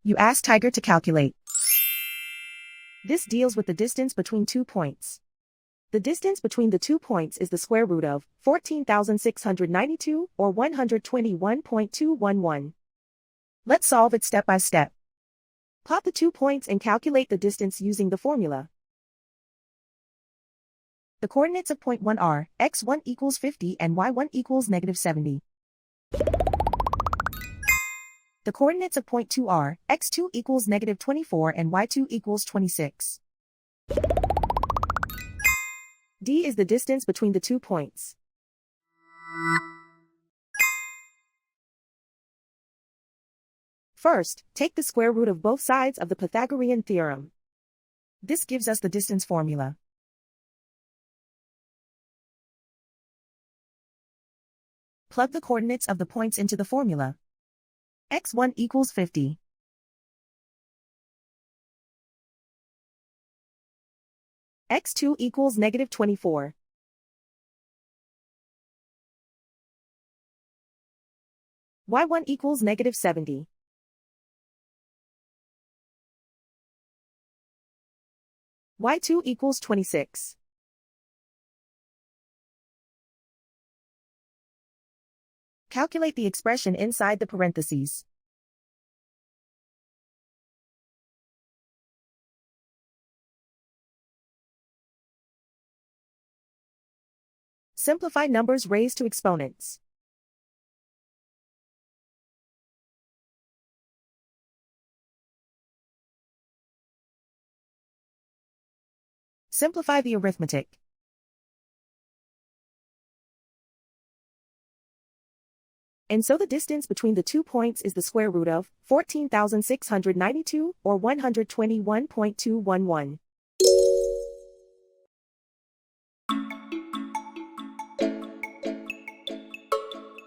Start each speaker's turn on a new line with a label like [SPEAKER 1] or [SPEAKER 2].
[SPEAKER 1] You ask Tiger to calculate. This deals with the distance between 2 points. The distance between the 2 points is the square root of 14,692 or 121.211. Let's solve it step by step. Plot the 2 points and calculate the distance using the formula. The coordinates of point 1 are x1 equals 50 and y1 equals negative 70. The coordinates of point 2 are x2 equals negative 24 and y2 equals 26. D is the distance between the 2 points. First, take the square root of both sides of the Pythagorean theorem. This gives us the distance formula. Plug the coordinates of the points into the formula. x1 equals 50. x2 equals negative 24. y1 equals negative 70. y2 equals 26. Calculate the expression inside the parentheses. Simplify numbers raised to exponents. Simplify the arithmetic. And so the distance between the 2 points is the square root of 14,692 or 121.211.